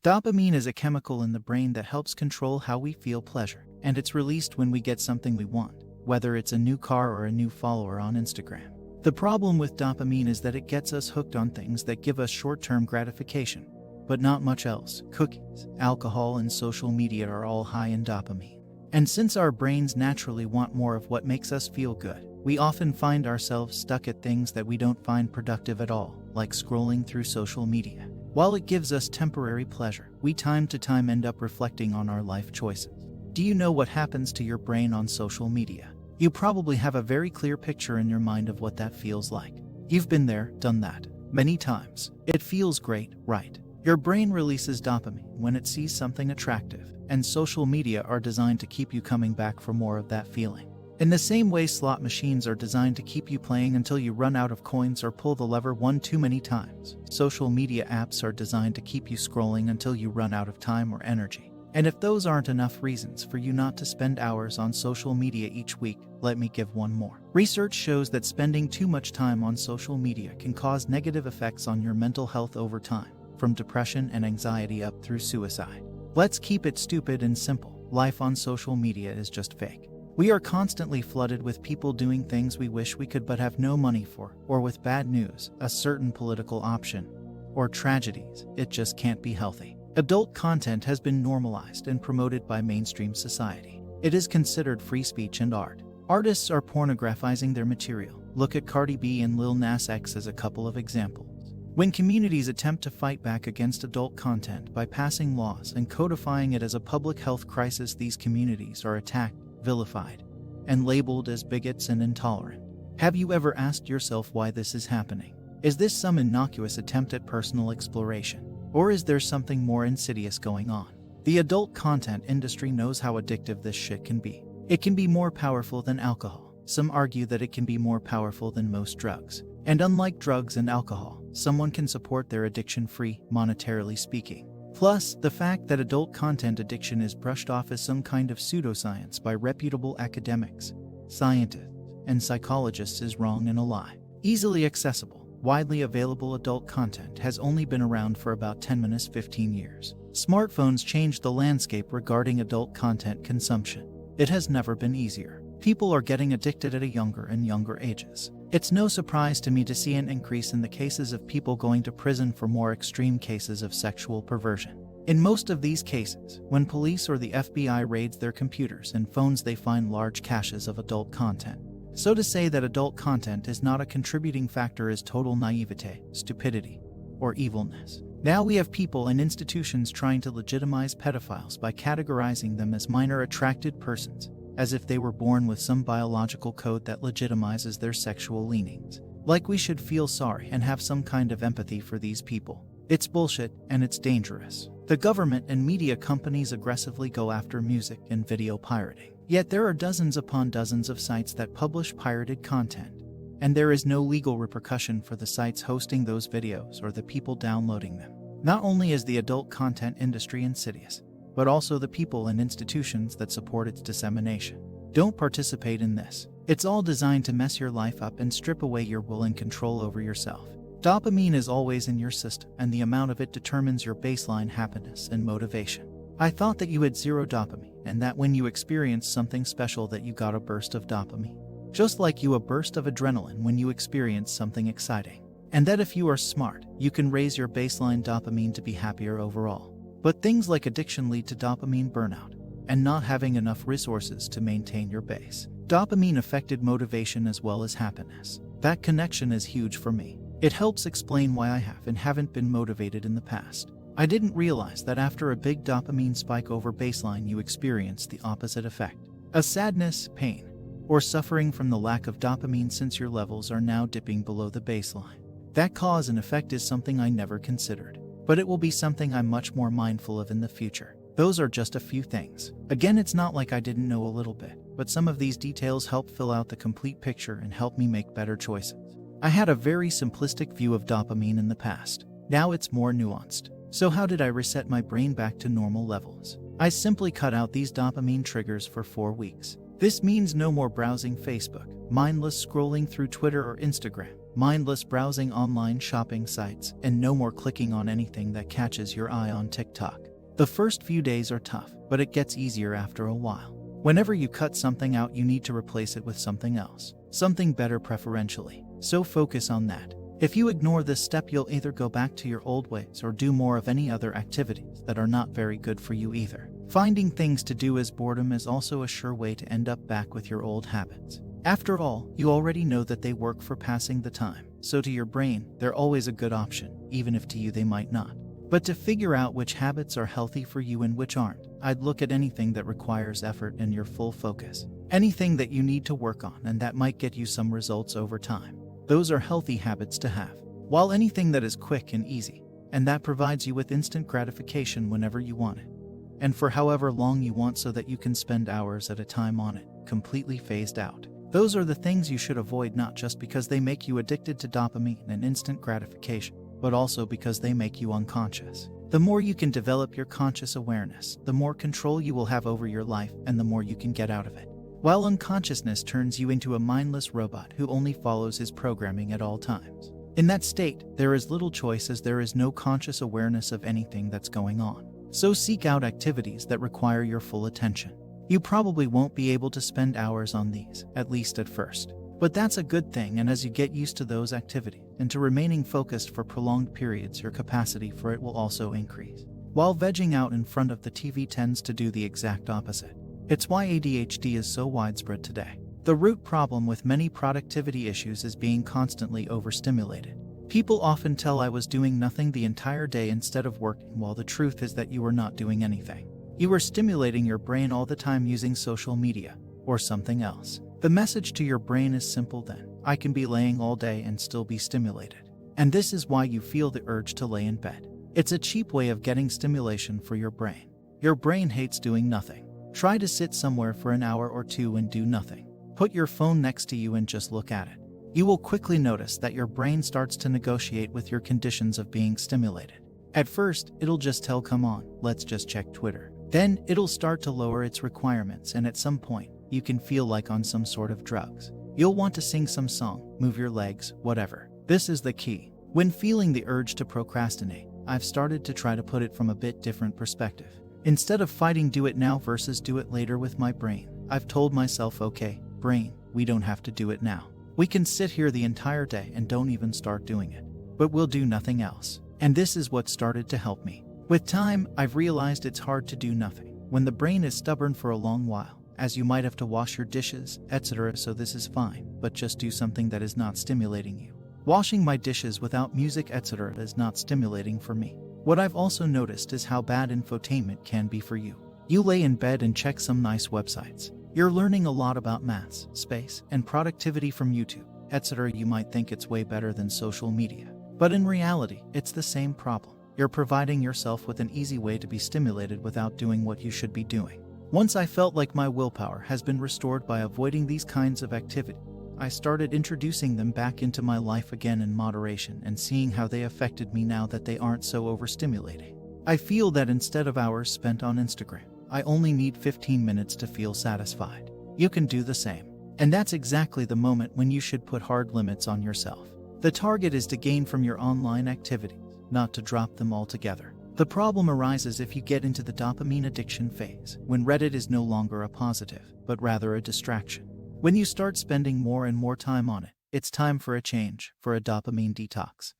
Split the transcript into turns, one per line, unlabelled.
Dopamine is a chemical in the brain that helps control how we feel pleasure, and it's released when we get something we want, whether it's a new car or a new follower on Instagram. The problem with dopamine is that it gets us hooked on things that give us short-term gratification, but not much else. Cookies, alcohol, and social media are all high in dopamine. And since our brains naturally want more of what makes us feel good, we often find ourselves stuck at things that we don't find productive at all, like scrolling through social media. While it gives us temporary pleasure, we time to time end up reflecting on our life choices. Do you know what happens to your brain on social media? You probably have a very clear picture in your mind of what that feels like. You've been there, done that, many times. It feels great, right? Your brain releases dopamine when it sees something attractive, and social media are designed to keep you coming back for more of that feeling. In the same way slot machines are designed to keep you playing until you run out of coins or pull the lever one too many times, social media apps are designed to keep you scrolling until you run out of time or energy. And if those aren't enough reasons for you not to spend hours on social media each week, let me give one more. Research shows that spending too much time on social media can cause negative effects on your mental health over time, from depression and anxiety up through suicide. Let's keep it stupid and simple. Life on social media is just fake. We are constantly flooded with people doing things we wish we could but have no money for, or with bad news, a certain political option, or tragedies. It just can't be healthy. Adult content has been normalized and promoted by mainstream society. It is considered free speech and art. Artists are pornographizing their material. Look at Cardi B and Lil Nas X as a couple of examples. When communities attempt to fight back against adult content by passing laws and codifying it as a public health crisis, these communities are attacked, vilified, and labeled as bigots and intolerant. Have you ever asked yourself why this is happening? Is this some innocuous attempt at personal exploration? Or is there something more insidious going on? The adult content industry knows how addictive this shit can be. It can be more powerful than alcohol. Some argue that it can be more powerful than most drugs. And unlike drugs and alcohol, someone can support their addiction free, monetarily speaking. Plus, the fact that adult content addiction is brushed off as some kind of pseudoscience by reputable academics, scientists, and psychologists is wrong and a lie. Easily accessible, widely available adult content has only been around for about 15 years. Smartphones changed the landscape regarding adult content consumption. It has never been easier. People are getting addicted at a younger and younger ages. It's no surprise to me to see an increase in the cases of people going to prison for more extreme cases of sexual perversion. In most of these cases, when police or the FBI raids their computers and phones, they find large caches of adult content. So to say that adult content is not a contributing factor is total naivete, stupidity, or evilness. Now we have people and institutions trying to legitimize pedophiles by categorizing them as minor attracted persons, as if they were born with some biological code that legitimizes their sexual leanings. Like we should feel sorry and have some kind of empathy for these people. It's bullshit, and it's dangerous. The government and media companies aggressively go after music and video pirating. Yet there are dozens upon dozens of sites that publish pirated content, and there is no legal repercussion for the sites hosting those videos or the people downloading them. Not only is the adult content industry insidious, but also the people and institutions that support its dissemination. Don't participate in this. It's all designed to mess your life up and strip away your will and control over yourself. Dopamine is always in your system, and the amount of it determines your baseline happiness and motivation. I thought that you had zero dopamine, and that when you experienced something special that you got a burst of dopamine. Just like you a burst of adrenaline when you experience something exciting. And that if you are smart, you can raise your baseline dopamine to be happier overall. But things like addiction lead to dopamine burnout, and not having enough resources to maintain your base. Dopamine affected motivation as well as happiness. That connection is huge for me. It helps explain why I have and haven't been motivated in the past. I didn't realize that after a big dopamine spike over baseline you experience the opposite effect. A sadness, pain, or suffering from the lack of dopamine since your levels are now dipping below the baseline. That cause and effect is something I never considered, but it will be something I'm much more mindful of in the future. Those are just a few things. Again, it's not like I didn't know a little bit, but some of these details help fill out the complete picture and help me make better choices. I had a very simplistic view of dopamine in the past. Now it's more nuanced. So how did I reset my brain back to normal levels? I simply cut out these dopamine triggers for 4 weeks. This means no more browsing Facebook, mindless scrolling through Twitter or Instagram, mindless browsing online shopping sites, and no more clicking on anything that catches your eye on TikTok. The first few days are tough, but it gets easier after a while. Whenever you cut something out, you need to replace it with something else, something better preferentially. So focus on that. If you ignore this step, you'll either go back to your old ways or do more of any other activities that are not very good for you either. Finding things to do as boredom is also a sure way to end up back with your old habits. After all, you already know that they work for passing the time, so to your brain, they're always a good option, even if to you they might not. But to figure out which habits are healthy for you and which aren't, I'd look at anything that requires effort and your full focus. Anything that you need to work on and that might get you some results over time. Those are healthy habits to have. While anything that is quick and easy, and that provides you with instant gratification whenever you want it, and for however long you want so that you can spend hours at a time on it, completely phased out. Those are the things you should avoid, not just because they make you addicted to dopamine and instant gratification, but also because they make you unconscious. The more you can develop your conscious awareness, the more control you will have over your life and the more you can get out of it. While unconsciousness turns you into a mindless robot who only follows his programming at all times. In that state, there is little choice as there is no conscious awareness of anything that's going on. So seek out activities that require your full attention. You probably won't be able to spend hours on these, at least at first. But that's a good thing, and as you get used to those activities and to remaining focused for prolonged periods, your capacity for it will also increase. While vegging out in front of the TV tends to do the exact opposite. It's why ADHD is so widespread today. The root problem with many productivity issues is being constantly overstimulated. People often tell I was doing nothing the entire day instead of working, while the truth is that you were not doing anything. You were stimulating your brain all the time using social media or something else. The message to your brain is simple then. I can be laying all day and still be stimulated. And this is why you feel the urge to lay in bed. It's a cheap way of getting stimulation for your brain. Your brain hates doing nothing. Try to sit somewhere for an hour or two and do nothing. Put your phone next to you and just look at it. You will quickly notice that your brain starts to negotiate with your conditions of being stimulated. At first, it'll just tell, come on, let's just check Twitter. Then, it'll start to lower its requirements, and at some point, you can feel like on some sort of drugs. You'll want to sing some song, move your legs, whatever. This is the key. When feeling the urge to procrastinate, I've started to try to put it from a bit different perspective. Instead of fighting do it now versus do it later with my brain, I've told myself, okay, brain, we don't have to do it now. We can sit here the entire day and don't even start doing it. But we'll do nothing else. And this is what started to help me. With time, I've realized it's hard to do nothing when the brain is stubborn for a long while, as you might have to wash your dishes, etc. So this is fine, but just do something that is not stimulating you. Washing my dishes without music, etc. is not stimulating for me. What I've also noticed is how bad infotainment can be for you. You lay in bed and check some nice websites. You're learning a lot about maths, space, and productivity from YouTube, etc. You might think it's way better than social media. But in reality, it's the same problem. You're providing yourself with an easy way to be stimulated without doing what you should be doing. Once I felt like my willpower has been restored by avoiding these kinds of activity, I started introducing them back into my life again in moderation and seeing how they affected me now that they aren't so overstimulating. I feel that instead of hours spent on Instagram, I only need 15 minutes to feel satisfied. You can do the same. And that's exactly the moment when you should put hard limits on yourself. The target is to gain from your online activities, not to drop them altogether. The problem arises if you get into the dopamine addiction phase, when Reddit is no longer a positive, but rather a distraction. When you start spending more and more time on it, it's time for a change, for a dopamine detox.